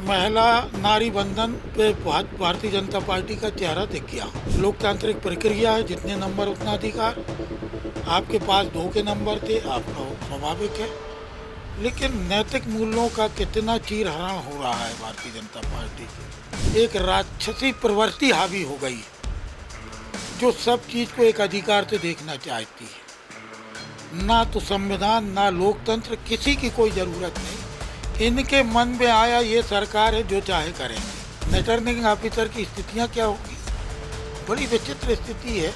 महिला नारी बंधन पे भारतीय जनता पार्टी का चेहरा दिख गया। लोकतांत्रिक प्रक्रिया है, जितने नंबर उतना अधिकार। आपके पास 2 के नंबर थे, आपका स्वाभाविक है, लेकिन नैतिक मूल्यों का कितना चीरहरण हो रहा है भारतीय जनता पार्टी की। एक राक्षसी प्रवृत्ति हावी हो गई जो सब चीज को एक अधिकार से देखना चाहती है। ना तो संविधान ना लोकतंत्र, किसी की कोई जरूरत नहीं। इनके मन में आया ये सरकार है, जो चाहे करेंगे। रिटर्निंग ऑफिसर की स्थितियां क्या होगी? बड़ी विचित्र स्थिति है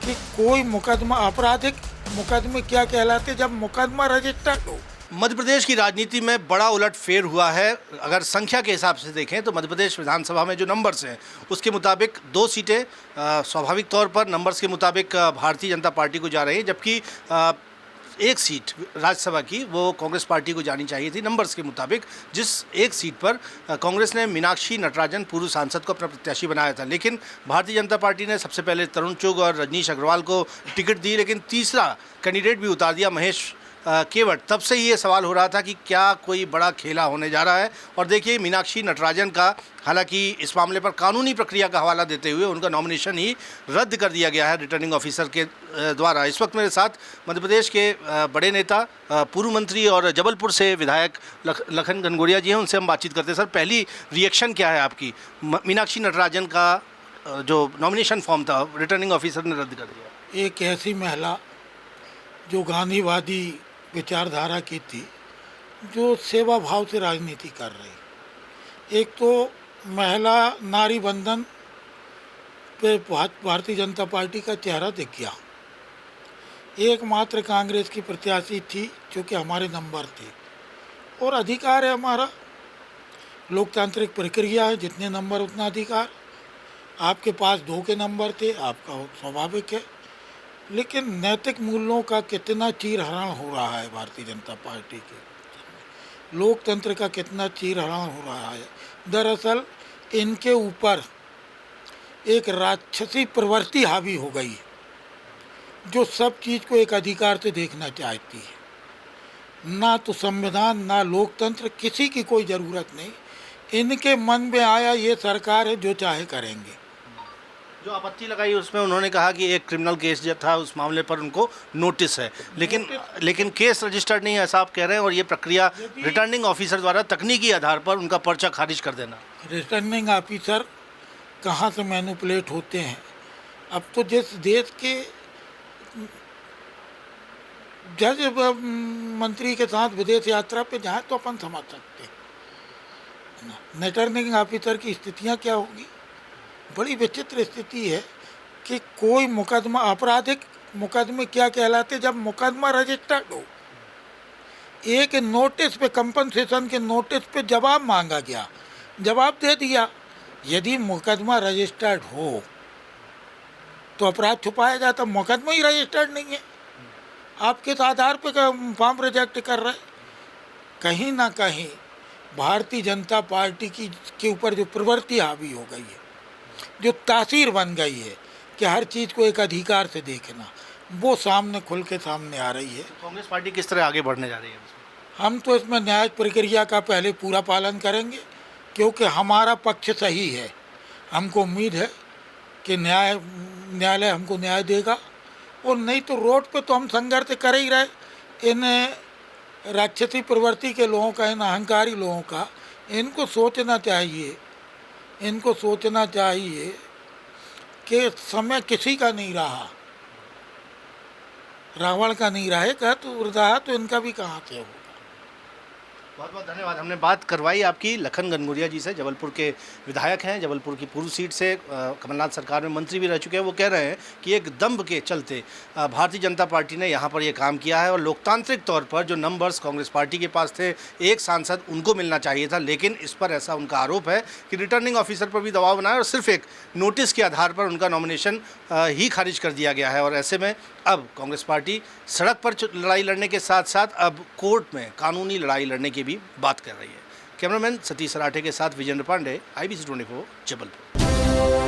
कि कोई मुकदमा, आपराधिक मुकदमे क्या कहलाते जब मुकदमा रजिस्टर्ड हो। मध्य प्रदेश की राजनीति में बड़ा उलटफेर हुआ है। अगर संख्या के हिसाब से देखें तो मध्य प्रदेश विधानसभा में जो नंबर्स हैं उसके मुताबिक 2 सीटें स्वाभाविक तौर पर नंबर्स के मुताबिक भारतीय जनता पार्टी को जा रही है, जबकि 1 सीट राज्यसभा की वो कांग्रेस पार्टी को जानी चाहिए थी नंबर्स के मुताबिक, जिस 1 सीट पर कांग्रेस ने मीनाक्षी नटराजन पूर्व सांसद को अपना प्रत्याशी बनाया था। लेकिन भारतीय जनता पार्टी ने सबसे पहले तरुण चुग और रजनीश अग्रवाल को टिकट दी, लेकिन तीसरा कैंडिडेट भी उतार दिया, महेश केवट। तब से ये सवाल हो रहा था कि क्या कोई बड़ा खेला होने जा रहा है। और देखिए मीनाक्षी नटराजन का, हालांकि इस मामले पर कानूनी प्रक्रिया का हवाला देते हुए उनका नॉमिनेशन ही रद्द कर दिया गया है रिटर्निंग ऑफिसर के द्वारा। इस वक्त मेरे साथ मध्य प्रदेश के बड़े नेता, पूर्व मंत्री और जबलपुर से विधायक लखन घनघोरिया जी हैं, उनसे हम बातचीत करते हैं। सर, पहली रिएक्शन क्या है आपकी? मीनाक्षी नटराजन का जो नॉमिनेशन फॉर्म था रिटर्निंग ऑफिसर ने रद्द कर दिया। एक ऐसी महिला जो गांधीवादी विचारधारा की थी, जो सेवा भाव से राजनीति कर रही। एक तो महिला नारी बंधन पे भारतीय जनता पार्टी का चेहरा दिख गया। एकमात्र कांग्रेस की प्रत्याशी थी, क्योंकि हमारे नंबर थे और अधिकार है हमारा। लोकतांत्रिक प्रक्रिया है, जितने नंबर उतना अधिकार। आपके पास 2 के नंबर थे, आपका स्वाभाविक है, लेकिन नैतिक मूल्यों का कितना चीरहरण हो रहा है भारतीय जनता पार्टी के। लोकतंत्र का कितना चीरहरण हो रहा है। दरअसल इनके ऊपर एक राक्षसी प्रवृत्ति हावी हो गई जो सब चीज़ को एक अधिकार से देखना चाहती है। ना तो संविधान ना लोकतंत्र, किसी की कोई ज़रूरत नहीं। इनके मन में आया ये सरकार है, जो चाहे करेंगे। जो आपत्ति लगाई उसमें उन्होंने कहा कि एक क्रिमिनल केस जो था उस मामले पर उनको नोटिस है, लेकिन केस रजिस्टर्ड नहीं है, ऐसा आप कह रहे हैं। और ये प्रक्रिया रिटर्निंग ऑफिसर द्वारा तकनीकी आधार पर उनका पर्चा खारिज कर देना। रिटर्निंग ऑफिसर कहाँ से मैनिपुलेट होते हैं? अब तो जिस देश के जज मंत्री के साथ विदेश यात्रा पे जाए तो अपन समझ सकते हैं रिटर्निंग ऑफिसर की स्थितियाँ क्या होगी। बड़ी विचित्र स्थिति है कि कोई मुकदमा, आपराधिक मुकदमे क्या कहलाते जब मुकदमा रजिस्टर्ड हो। एक नोटिस पे, कंपनसेशन के नोटिस पे जवाब मांगा गया, जवाब दे दिया। यदि मुकदमा रजिस्टर्ड हो तो अपराध छुपाया जाता। मुकदमा ही रजिस्टर्ड नहीं है, आप किस आधार पे फॉर्म रिजेक्ट कर रहे? कहीं ना कहीं भारतीय जनता पार्टी की के ऊपर जो प्रवृत्ति हावी हो गई है, जो तासीर बन गई है कि हर चीज़ को एक अधिकार से देखना, वो सामने खुल के सामने आ रही है। कांग्रेस पार्टी किस तरह आगे बढ़ने जा रही है? हम तो इसमें न्यायिक प्रक्रिया का पहले पूरा पालन करेंगे, क्योंकि हमारा पक्ष सही है। हमको उम्मीद है कि न्यायालय हमको न्याय देगा, और नहीं तो रोड पे तो हम संघर्ष कर ही रहे। इन राक्षसी प्रवृत्ति के लोगों का, इन अहंकारी लोगों का, इनको सोचना चाहिए, इनको सोचना चाहिए कि समय किसी का नहीं रहा। रावण का नहीं रहेगा तो इनका भी कहाँ से होगा। बहुत बहुत धन्यवाद। हमने बात करवाई आपकी लखन घनघोरिया जी से, जबलपुर के विधायक हैं, जबलपुर की पूर्व सीट से कमलनाथ सरकार में मंत्री भी रह चुके हैं। वो कह रहे हैं कि एक दंभ के चलते भारतीय जनता पार्टी ने यहाँ पर ये काम किया है, और लोकतांत्रिक तौर पर जो नंबर्स कांग्रेस पार्टी के पास थे, 1 सांसद उनको मिलना चाहिए था, लेकिन इस पर ऐसा उनका आरोप है कि रिटर्निंग ऑफिसर पर भी दबाव बनाया और सिर्फ एक नोटिस के आधार पर उनका नॉमिनेशन ही खारिज कर दिया गया है। और ऐसे में अब कांग्रेस पार्टी सड़क पर लड़ाई लड़ने के साथ साथ अब कोर्ट में कानूनी लड़ाई लड़ने की भी बात कर रही है। कैमरामैन सतीश सराठे के साथ विजेंद्र पांडे, IBC 24, जबलपुर।